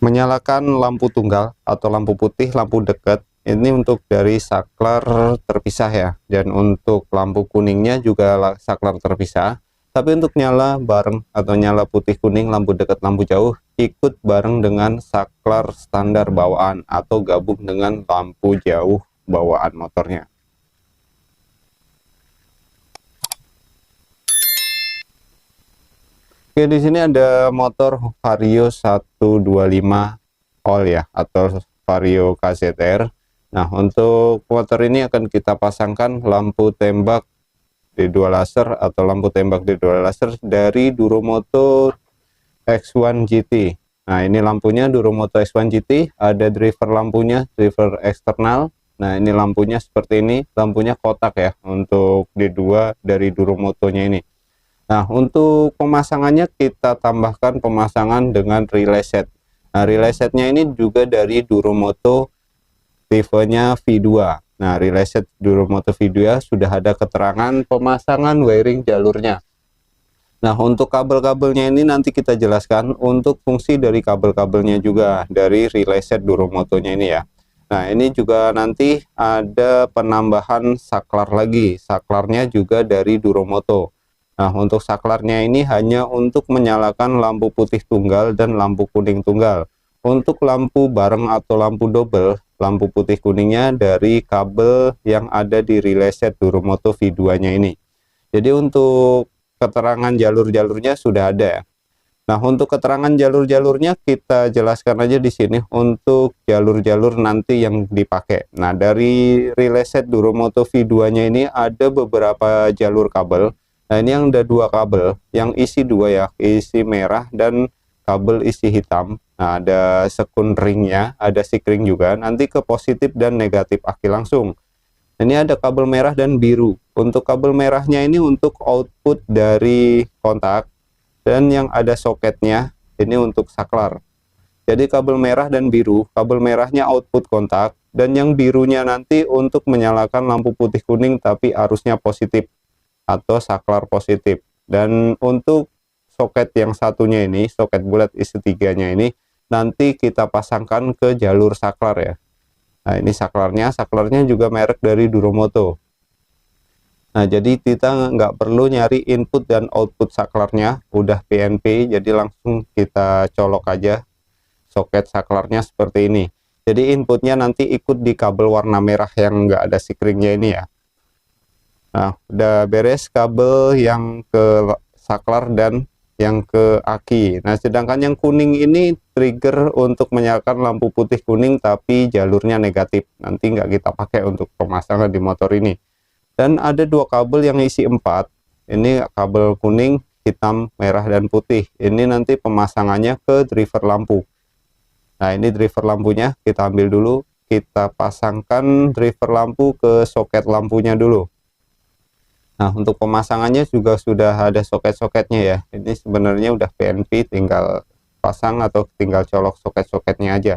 menyalakan lampu tunggal atau lampu putih, lampu dekat ini untuk dari saklar terpisah ya, dan untuk lampu kuningnya juga saklar terpisah. Tapi untuk nyala bareng atau nyala putih kuning, lampu dekat, lampu jauh ikut bareng dengan saklar standar bawaan atau gabung dengan lampu jauh bawaan motornya. Oke, di sini ada motor Vario 125 all ya, atau Vario KZR. Nah, untuk motor ini akan kita pasangkan lampu tembak D2 laser atau lampu tembak D2 laser dari Duromoto X1 GT. Nah, ini lampunya Duromoto X1 GT, ada driver lampunya, driver eksternal. Nah, ini lampunya seperti ini, lampunya kotak ya untuk D2 dari Duromotonya ini. Nah, untuk pemasangannya kita tambahkan pemasangan dengan relay set. Nah, relay setnya ini juga dari Duromoto tipenya V2. Nah, relay set Duromoto V2 sudah ada keterangan pemasangan wiring jalurnya. Nah, untuk kabel-kabelnya ini nanti kita jelaskan untuk fungsi dari kabel-kabelnya juga dari relay set Duromotonya ini ya. Nah, ini juga nanti ada penambahan saklar lagi. Saklarnya juga dari Duromoto. Nah, untuk saklarnya ini hanya untuk menyalakan lampu putih tunggal dan lampu kuning tunggal. Untuk lampu bareng atau lampu double, lampu putih kuningnya dari kabel yang ada di relay set Duromoto V2-nya ini. Jadi untuk keterangan jalur-jalurnya sudah ada. Nah, untuk keterangan jalur-jalurnya kita jelaskan aja di sini untuk jalur-jalur nanti yang dipakai. Nah, dari relay set Duromoto V2-nya ini ada beberapa jalur kabel. Nah, ini yang ada dua kabel, yang isi dua ya, isi merah dan kabel isi hitam. Nah, ada sekun ringnya, ada sikring juga, nanti ke positif dan negatif aki langsung. Ini ada kabel merah dan biru. Untuk kabel merahnya ini untuk output dari kontak, dan yang ada soketnya ini untuk saklar. Jadi kabel merah dan biru, kabel merahnya output kontak, dan yang birunya nanti untuk menyalakan lampu putih kuning tapi arusnya positif atau saklar positif. Dan untuk soket yang satunya ini, soket bulat isi tiganya ini nanti kita pasangkan ke jalur saklar ya. Nah, ini saklarnya juga merek dari Duromoto. Nah, jadi kita nggak perlu nyari input dan output saklarnya, udah PNP, jadi langsung kita colok aja soket saklarnya seperti ini. Jadi inputnya nanti ikut di kabel warna merah yang nggak ada sikringnya ini ya. Nah, udah beres kabel yang ke saklar dan yang ke aki. Nah, sedangkan yang kuning ini trigger untuk menyalakan lampu putih kuning tapi jalurnya negatif. Nanti nggak kita pakai untuk pemasangan di motor ini. Dan ada dua kabel yang isi 4. Ini kabel kuning, hitam, merah, dan putih. Ini nanti pemasangannya ke driver lampu. Nah, ini driver lampunya kita ambil dulu. Kita pasangkan driver lampu ke soket lampunya dulu. Nah, untuk pemasangannya juga sudah ada soket-soketnya ya. Ini sebenarnya udah PNP, tinggal pasang atau tinggal colok soket-soketnya aja.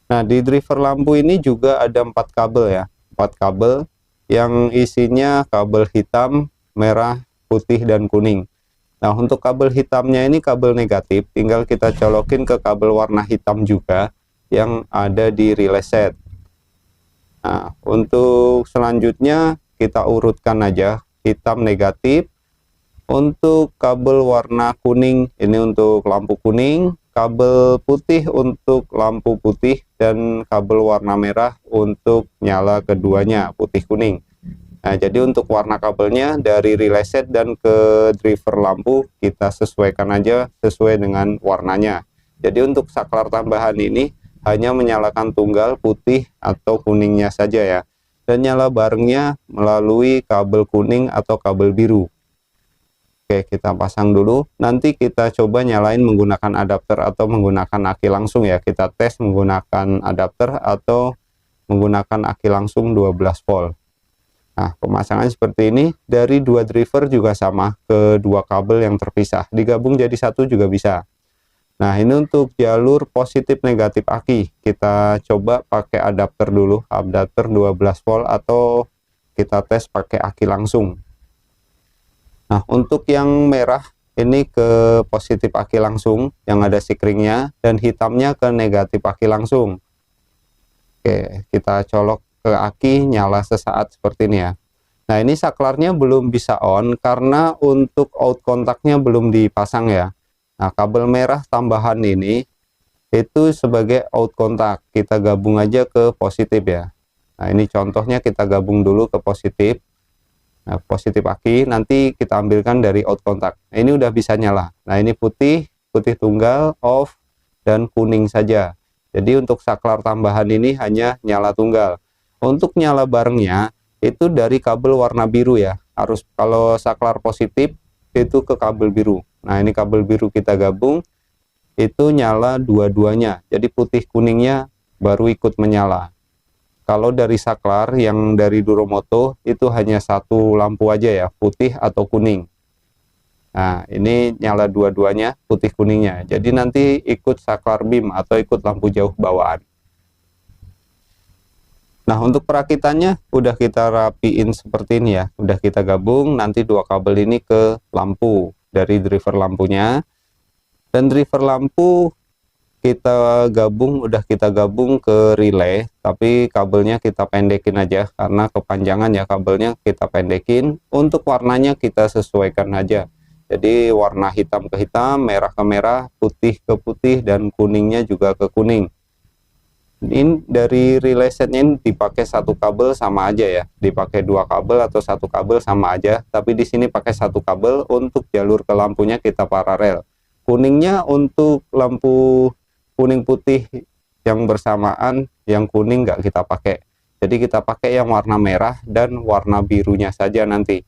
Nah, di driver lampu ini juga ada 4 kabel ya. 4 kabel yang isinya kabel hitam, merah, putih, dan kuning. Nah, untuk kabel hitamnya ini kabel negatif, tinggal kita colokin ke kabel warna hitam juga yang ada di relay set. Nah, untuk selanjutnya kita urutkan aja hitam negatif. Untuk kabel warna kuning ini untuk lampu kuning, kabel putih untuk lampu putih, dan kabel warna merah untuk nyala keduanya putih kuning. Nah, jadi untuk warna kabelnya dari relay set dan ke driver lampu kita sesuaikan aja sesuai dengan warnanya. Jadi untuk saklar tambahan ini hanya menyalakan tunggal putih atau kuningnya saja ya, dan nyala barengnya melalui kabel kuning atau kabel biru. Oke, kita pasang dulu, nanti kita coba nyalain menggunakan adapter atau menggunakan aki langsung ya. Kita tes menggunakan adapter atau menggunakan aki langsung 12 volt. Nah, pemasangan seperti ini. Dari dua driver juga sama, ke dua kabel yang terpisah, digabung jadi satu juga bisa. Nah, ini untuk jalur positif negatif aki, kita coba pakai adapter dulu, adapter 12 volt atau kita tes pakai aki langsung. Nah, untuk yang merah ini ke positif aki langsung yang ada sikringnya, dan hitamnya ke negatif aki langsung. Oke, kita colok ke aki, nyala sesaat seperti ini ya. Nah, ini saklarnya belum bisa on karena untuk out kontaknya belum dipasang ya. Nah, kabel merah tambahan ini itu sebagai out kontak, kita gabung aja ke positif ya. Nah, ini contohnya kita gabung dulu ke positif. Nah, positif aki nanti kita ambilkan dari out kontak. Nah, ini udah bisa nyala. Nah, ini putih tunggal off, dan kuning saja. Jadi untuk saklar tambahan ini hanya nyala tunggal. Untuk nyala barengnya itu dari kabel warna biru ya. Harus kalau saklar positif itu ke kabel biru. Nah, ini kabel biru kita gabung, itu nyala dua-duanya. Jadi putih kuningnya baru ikut menyala. Kalau dari saklar yang dari Duromoto itu hanya satu lampu aja ya, putih atau kuning. Nah, ini nyala dua-duanya, putih kuningnya. Jadi nanti ikut saklar BIM atau ikut lampu jauh bawaan. Nah, untuk perakitannya udah kita rapiin seperti ini ya. Udah kita gabung nanti dua kabel ini ke lampu dari driver lampunya. Dan driver lampu udah kita gabung ke relay, tapi kabelnya kita pendekin aja karena kepanjangan ya, kabelnya kita pendekin. Untuk warnanya kita sesuaikan aja, jadi warna hitam ke hitam, merah ke merah, putih ke putih, dan kuningnya juga ke kuning. Ini dari relay setnya ini dipakai satu kabel sama aja ya, dipakai dua kabel atau satu kabel sama aja, tapi di sini pakai satu kabel. Untuk jalur ke lampunya kita paralel. Kuningnya untuk lampu kuning putih yang bersamaan, yang kuning nggak kita pakai. Jadi kita pakai yang warna merah dan warna birunya saja nanti.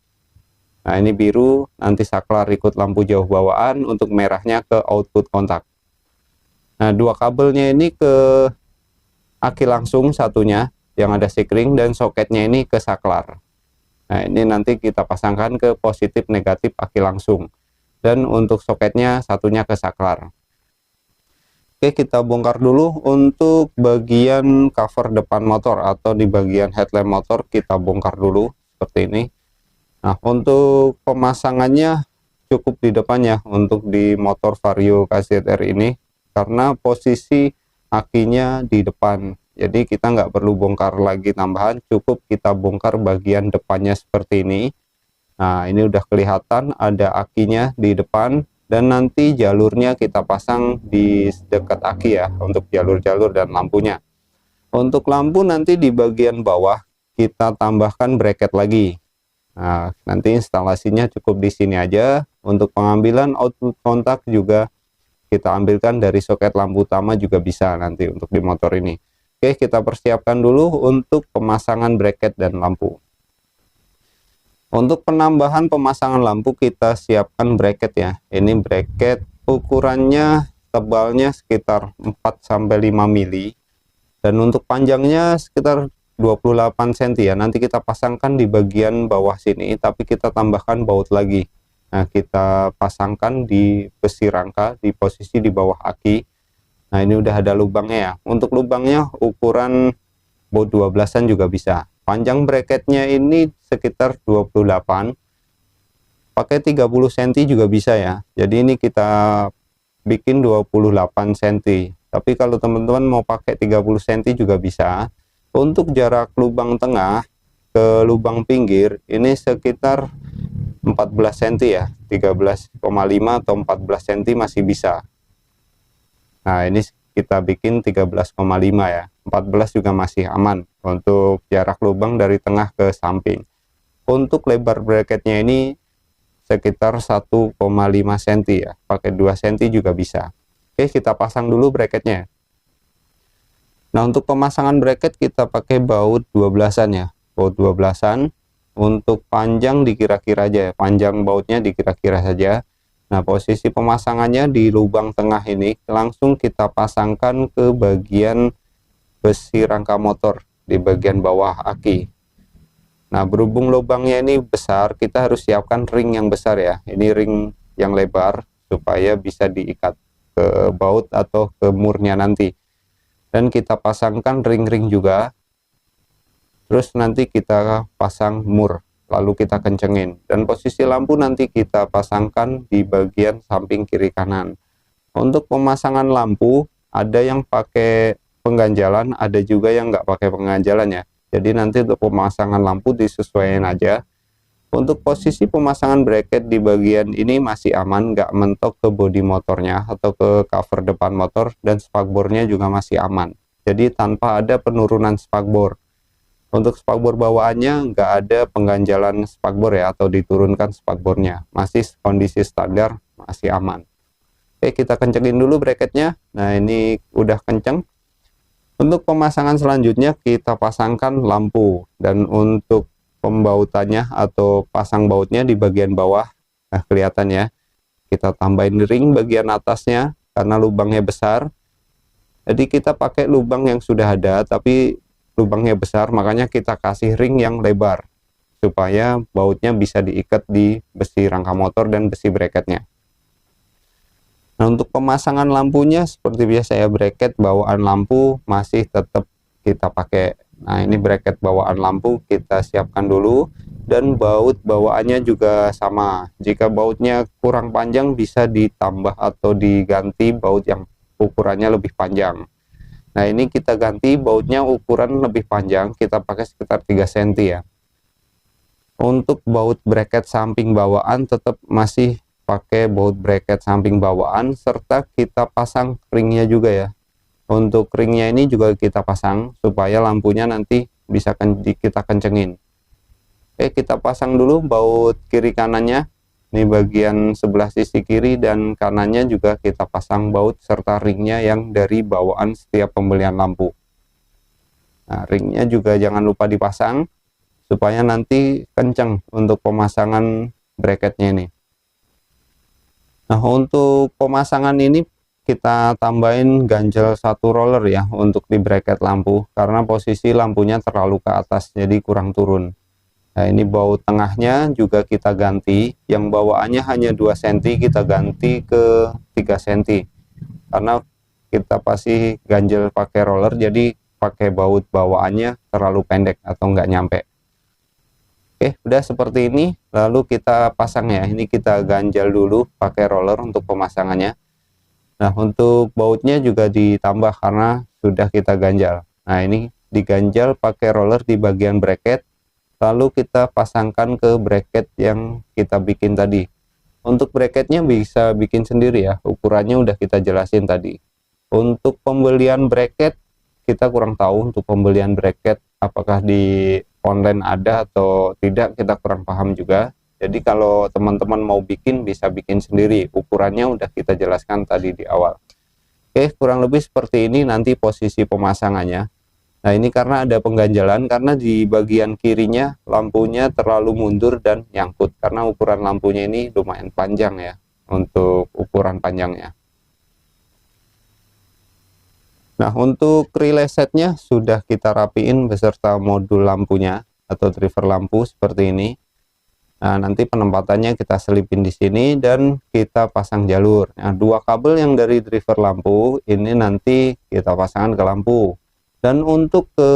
Nah, ini biru, nanti saklar ikut lampu jauh bawaan, untuk merahnya ke output kontak. Nah, dua kabelnya ini ke aki langsung satunya yang ada sikring, dan soketnya ini ke saklar. Nah, ini nanti kita pasangkan ke positif negatif aki langsung. Dan untuk soketnya satunya ke saklar. Oke, kita bongkar dulu untuk bagian cover depan motor atau di bagian headlamp motor, kita bongkar dulu seperti ini. Nah, untuk pemasangannya cukup di depannya untuk di motor Vario KZR ini, karena posisi akinya di depan. Jadi kita nggak perlu bongkar lagi tambahan, cukup kita bongkar bagian depannya seperti ini. Nah, ini udah kelihatan ada akinya di depan. Dan nanti jalurnya kita pasang di dekat aki ya, untuk jalur-jalur dan lampunya. Untuk lampu nanti di bagian bawah kita tambahkan bracket lagi. Nah, nanti instalasinya cukup di sini aja. Untuk pengambilan output kontak juga kita ambilkan dari soket lampu utama juga bisa nanti untuk di motor ini. Oke, kita persiapkan dulu untuk pemasangan bracket dan lampu. Untuk penambahan pemasangan lampu kita siapkan bracket ya. Ini bracket ukurannya tebalnya sekitar 4-5 mili, dan untuk panjangnya sekitar 28 cm ya. Nanti kita pasangkan di bagian bawah sini, tapi kita tambahkan baut lagi. Nah, kita pasangkan di besi rangka di posisi di bawah aki. Nah, ini udah ada lubangnya ya. Untuk lubangnya ukuran baut 12-an juga bisa. Panjang bracketnya ini sekitar 28, pakai 30 cm juga bisa ya. Jadi ini kita bikin 28 cm, tapi kalau teman-teman mau pakai 30 cm juga bisa. Untuk jarak lubang tengah ke lubang pinggir ini sekitar 14 cm ya, 13,5 atau 14 cm masih bisa. Nah, ini kita bikin 13,5 ya, 14 juga masih aman untuk jarak lubang dari tengah ke samping. Untuk lebar bracketnya ini sekitar 1,5 cm ya, pakai 2 cm juga bisa. Oke, kita pasang dulu bracketnya. Nah, untuk pemasangan bracket kita pakai baut 12-an ya, baut 12-an. Untuk panjang dikira-kira aja ya, panjang bautnya dikira-kira saja. Nah, posisi pemasangannya di lubang tengah ini langsung kita pasangkan ke bagian besi rangka motor di bagian bawah aki. Nah, berhubung lubangnya ini besar, kita harus siapkan ring yang besar ya. Ini ring yang lebar supaya bisa diikat ke baut atau ke murnya nanti. Dan kita pasangkan ring-ring juga. Terus nanti kita pasang mur. lalu kita kencengin, dan posisi lampu nanti kita pasangkan di bagian samping kiri kanan. Untuk pemasangan lampu ada yang pakai pengganjalan, ada juga yang nggak pakai pengganjalan ya. Jadi nanti untuk pemasangan lampu disesuaikan aja. Untuk posisi pemasangan bracket di bagian ini masih aman, nggak mentok ke bodi motornya atau ke cover depan motor, dan spakbornya juga masih aman. Jadi tanpa ada penurunan spakbor. Untuk spakbor bawaannya nggak ada pengganjalan spakbor ya, atau diturunkan spakbornya. Masih kondisi standar, masih aman. Oke, kita kencengin dulu bracketnya. Nah, ini udah kenceng. Untuk pemasangan selanjutnya kita pasangkan lampu, dan untuk pembautannya atau pasang bautnya di bagian bawah. Nah, kelihatan ya, kita tambahin ring bagian atasnya karena lubangnya besar. Jadi kita pakai lubang yang sudah ada tapi lubangnya besar, makanya kita kasih ring yang lebar supaya bautnya bisa diikat di besi rangka motor dan besi bracketnya. Nah, untuk pemasangan lampunya seperti biasa ya, bracket bawaan lampu masih tetap kita pakai. Nah, ini bracket bawaan lampu kita siapkan dulu, dan baut bawaannya juga sama. Jika bautnya kurang panjang bisa ditambah atau diganti baut yang ukurannya lebih panjang. Nah, ini kita ganti bautnya ukuran lebih panjang, kita pakai sekitar 3 cm ya. Untuk baut bracket samping bawaan tetap masih pakai baut bracket samping bawaan, serta kita pasang ringnya juga ya. Untuk ringnya ini juga kita pasang supaya lampunya nanti bisa kita kencengin. Oke, kita pasang dulu baut kiri kanannya. Ini bagian sebelah sisi kiri dan kanannya juga kita pasang baut serta ringnya yang dari bawaan setiap pembelian lampu. Nah, ringnya juga jangan lupa dipasang supaya nanti kenceng untuk pemasangan bracketnya ini. Nah, untuk pemasangan ini kita tambahin ganjel 1 roller ya untuk di bracket lampu, karena posisi lampunya terlalu ke atas jadi kurang turun. Nah, ini baut tengahnya juga kita ganti, yang bawaannya hanya 2 cm kita ganti ke 3 cm, karena kita pasti ganjel pakai roller, jadi pakai baut bawaannya terlalu pendek atau nggak nyampe. Oke, udah seperti ini, lalu kita pasang ya. Ini kita ganjal dulu pakai roller untuk pemasangannya. Nah, untuk bautnya juga ditambah karena sudah kita ganjal. Nah, ini diganjal pakai roller di bagian bracket, lalu kita pasangkan ke bracket yang kita bikin tadi. Untuk bracketnya bisa bikin sendiri ya, ukurannya udah kita jelasin tadi. Untuk pembelian bracket, kita kurang tahu untuk pembelian bracket apakah di online ada atau tidak, kita kurang paham juga. Jadi kalau teman-teman mau bikin bisa bikin sendiri, ukurannya udah kita jelaskan tadi di awal. Oke, kurang lebih seperti ini nanti posisi pemasangannya. Nah, ini karena ada pengganjalan, karena di bagian kirinya lampunya terlalu mundur dan nyangkut, karena ukuran lampunya ini lumayan panjang ya, untuk ukuran panjangnya. Nah, untuk relay setnya sudah kita rapiin beserta modul lampunya atau driver lampu seperti ini. Nah, nanti penempatannya kita selipin di sini dan kita pasang jalur. Nah, 2 kabel yang dari driver lampu ini nanti kita pasangkan ke lampu. Dan untuk ke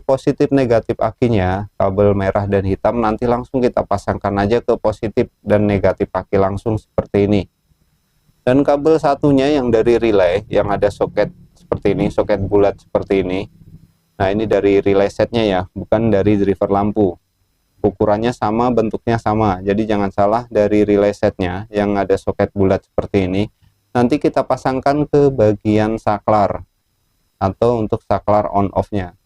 positif negatif akinya, kabel merah dan hitam nanti langsung kita pasangkan aja ke positif dan negatif aki langsung seperti ini. Dan kabel satunya yang dari relay yang ada soket seperti ini, soket bulat seperti ini. Nah, ini dari relay setnya ya, bukan dari driver lampu. Ukurannya sama, bentuknya sama, jadi jangan salah, dari relay setnya yang ada soket bulat seperti ini nanti kita pasangkan ke bagian saklar atau untuk saklar on off nya.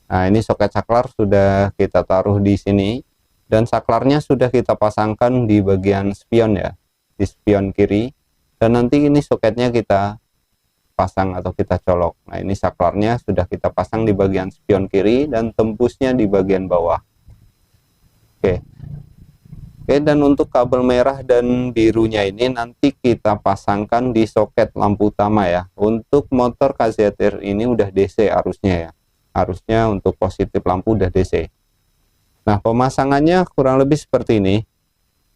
Nah, ini soket saklar sudah kita taruh di sini, dan saklarnya sudah kita pasangkan di bagian spion ya, di spion kiri, dan nanti ini soketnya kita pasang atau kita colok. Nah, ini saklarnya sudah kita pasang di bagian spion kiri dan tembusnya di bagian bawah. Oke, dan untuk kabel merah dan birunya ini nanti kita pasangkan di soket lampu utama ya. Untuk motor KZR ini udah DC arusnya ya. Arusnya untuk positif lampu udah DC. Nah, pemasangannya kurang lebih seperti ini.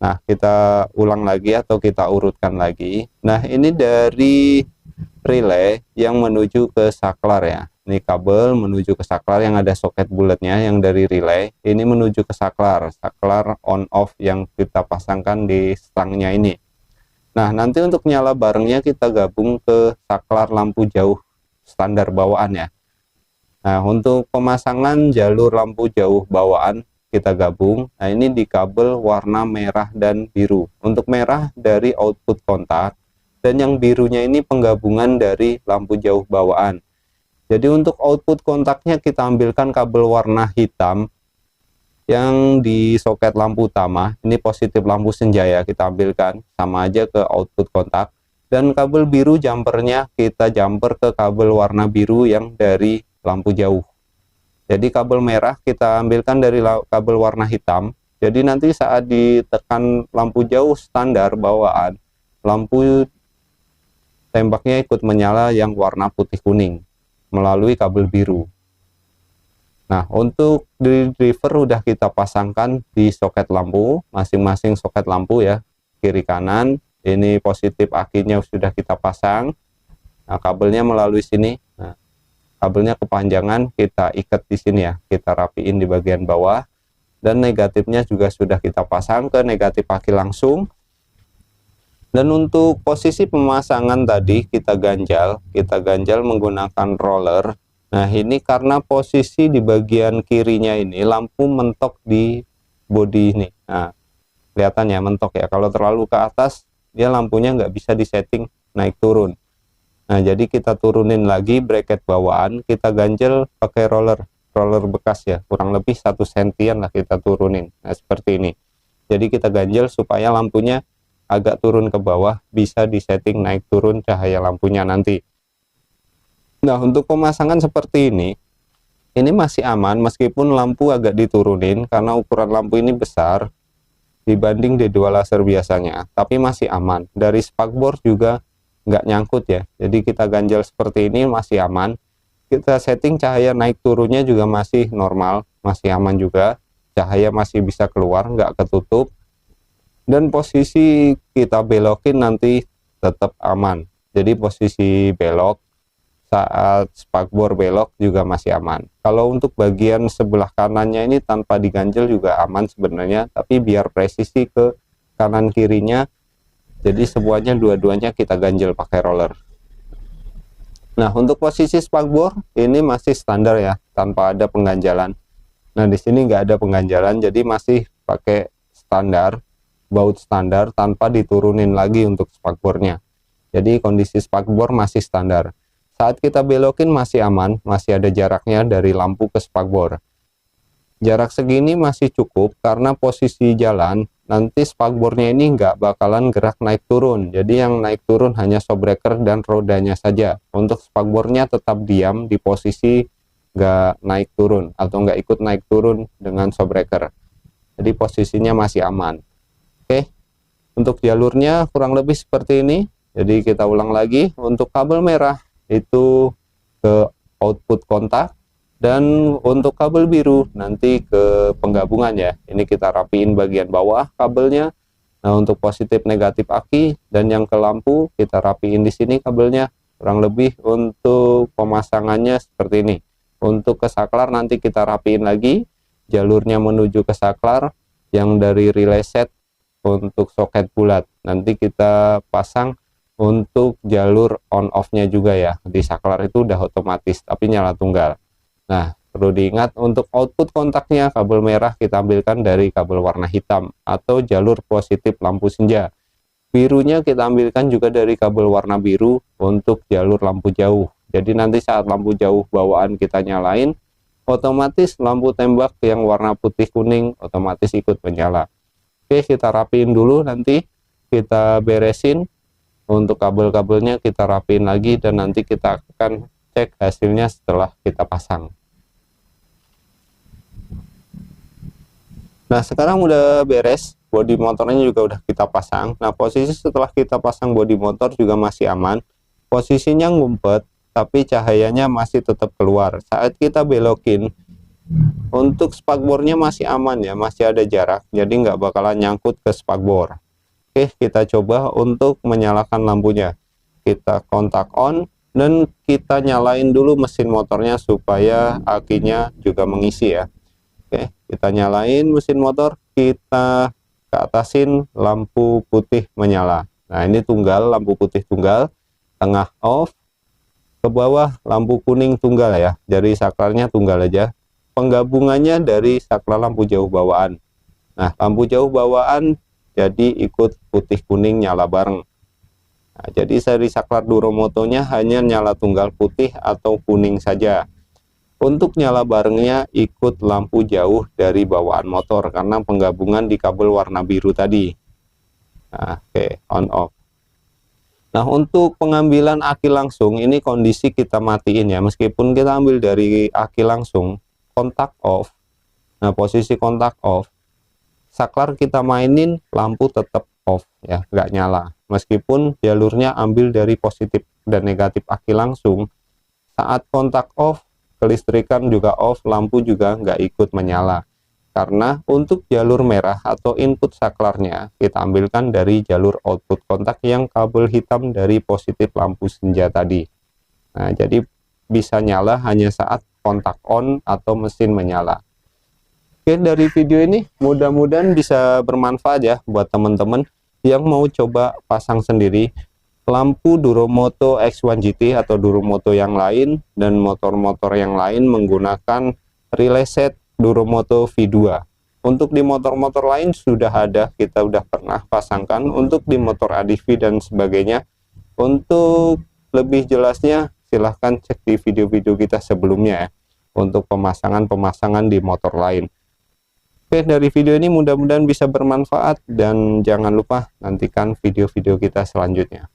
Nah, kita ulang lagi atau kita urutkan lagi. Nah, ini dari relay yang menuju ke saklar ya. Ini kabel menuju ke saklar yang ada soket bulatnya yang dari relay, ini menuju ke saklar on off yang kita pasangkan di stangnya ini. Nah, nanti untuk nyala barengnya kita gabung ke saklar lampu jauh standar bawaan ya. Nah, untuk pemasangan jalur lampu jauh bawaan kita gabung. Nah, ini di kabel warna merah dan biru. Untuk merah dari output kontak, dan yang birunya ini penggabungan dari lampu jauh bawaan. Jadi untuk output kontaknya kita ambilkan kabel warna hitam yang di soket lampu utama. Ini positif lampu senja ya, kita ambilkan sama aja ke output kontak. Dan kabel biru jumpernya kita jumper ke kabel warna biru yang dari lampu jauh. Jadi kabel merah kita ambilkan dari kabel warna hitam. Jadi nanti saat ditekan lampu jauh standar bawaan, lampu tembaknya ikut menyala yang warna putih kuning melalui kabel biru. Nah, untuk driver udah kita pasangkan di soket lampu, masing-masing soket lampu ya, kiri kanan. Ini positif akinya sudah kita pasang. Nah, kabelnya melalui sini. Nah, kabelnya kepanjangan kita ikat di sini ya, kita rapiin di bagian bawah, dan negatifnya juga sudah kita pasang ke negatif aki langsung. Dan untuk posisi pemasangan tadi kita ganjal menggunakan roller. Nah, ini karena posisi di bagian kirinya ini lampu mentok di bodi ini. Nah, kelihatan ya mentok ya, kalau terlalu ke atas dia lampunya nggak bisa disetting naik turun. Nah, jadi kita turunin lagi bracket bawaan, kita ganjel pakai roller bekas ya, kurang lebih 1 sentian lah kita turunin. Nah, seperti ini. Jadi kita ganjel supaya lampunya agak turun ke bawah, bisa disetting naik turun cahaya lampunya nanti. Nah, untuk pemasangan seperti ini masih aman meskipun lampu agak diturunin karena ukuran lampu ini besar dibanding D2 laser biasanya, tapi masih aman. Dari spakbor juga nggak nyangkut ya, jadi kita ganjel seperti ini masih aman. Kita setting cahaya naik turunnya juga masih normal, masih aman juga, cahaya masih bisa keluar, nggak ketutup, dan posisi kita belokin nanti tetap aman. Jadi posisi belok saat spakbor belok juga masih aman. Kalau untuk bagian sebelah kanannya ini tanpa diganjel juga aman sebenarnya, tapi biar presisi ke kanan kirinya, jadi semuanya dua-duanya kita ganjel pakai roller. Nah, untuk posisi spakbor ini masih standar ya, tanpa ada pengganjalan. Nah, di sini nggak ada pengganjalan, jadi masih pakai standar, baut standar tanpa diturunin lagi untuk spakbornya. Jadi kondisi spakbor masih standar. Saat kita belokin masih aman, masih ada jaraknya dari lampu ke spakbor. Jarak segini masih cukup karena posisi jalan, nanti spakbornya ini nggak bakalan gerak naik turun. Jadi yang naik turun hanya shockbreaker dan rodanya saja. Untuk spakbornya tetap diam di posisi nggak naik turun atau nggak ikut naik turun dengan shockbreaker. Jadi posisinya masih aman. Oke, untuk jalurnya kurang lebih seperti ini. Jadi kita ulang lagi, untuk kabel merah itu ke output kontak, dan untuk kabel biru nanti ke penggabungan ya. Ini kita rapiin bagian bawah kabelnya. Nah, untuk positif negatif aki dan yang ke lampu kita rapiin di sini kabelnya. Kurang lebih untuk pemasangannya seperti ini. Untuk ke saklar nanti kita rapiin lagi jalurnya menuju ke saklar yang dari relay set untuk soket bulat. Nanti kita pasang untuk jalur on off-nya juga ya. Di saklar itu udah otomatis tapi nyala tunggal. Nah, perlu diingat untuk output kontaknya kabel merah kita ambilkan dari kabel warna hitam atau jalur positif lampu senja. Birunya kita ambilkan juga dari kabel warna biru untuk jalur lampu jauh. Jadi nanti saat lampu jauh bawaan kita nyalain, otomatis lampu tembak yang warna putih kuning otomatis ikut menyala. Oke, kita rapiin dulu, nanti kita beresin. Untuk kabel-kabelnya kita rapiin lagi dan nanti kita akan cek hasilnya setelah kita pasang. Nah, sekarang udah beres, bodi motornya juga udah kita pasang. Nah, posisi setelah kita pasang bodi motor juga masih aman. Posisinya ngumpet, tapi cahayanya masih tetap keluar. Saat kita belokin, untuk spakbornya masih aman ya, masih ada jarak, jadi nggak bakalan nyangkut ke spakbor. Oke, kita coba untuk menyalakan lampunya. Kita kontak on, dan kita nyalain dulu mesin motornya supaya akinya juga mengisi ya. Oke, kita nyalain mesin motor, kita ke atasin lampu putih menyala. Nah, ini tunggal, lampu putih tunggal, tengah off, ke bawah lampu kuning tunggal ya. Jadi saklarnya tunggal aja. Penggabungannya dari saklar lampu jauh bawaan. Nah, lampu jauh bawaan jadi ikut putih kuning nyala bareng. Nah, jadi seri saklar Duromotonya hanya nyala tunggal putih atau kuning saja. Untuk nyala barengnya ikut lampu jauh dari bawaan motor karena penggabungan di kabel warna biru tadi. Nah, oke, on off. Nah, untuk pengambilan aki langsung ini kondisi kita matiin ya, meskipun kita ambil dari aki langsung, kontak off. Nah, posisi kontak off, saklar kita mainin, lampu tetap off ya, nggak nyala. Meskipun jalurnya ambil dari positif dan negatif aki langsung, saat kontak off, kelistrikan juga off, lampu juga nggak ikut menyala. Karena untuk jalur merah atau input saklarnya kita ambilkan dari jalur output kontak yang kabel hitam dari positif lampu senja tadi. Nah, jadi bisa nyala hanya saat kontak on atau mesin menyala. Oke, dari video ini mudah-mudahan bisa bermanfaat ya buat teman-teman yang mau coba pasang sendiri lampu Duromoto X1 GT atau Duromoto yang lain dan motor-motor yang lain menggunakan relay set Duromoto V2. Untuk di motor-motor lain sudah ada, kita udah pernah pasangkan untuk di motor ADV dan sebagainya. Untuk lebih jelasnya silahkan cek di video-video kita sebelumnya ya, untuk pemasangan-pemasangan di motor lain. Oke, dari video ini mudah-mudahan bisa bermanfaat dan jangan lupa nantikan video-video kita selanjutnya.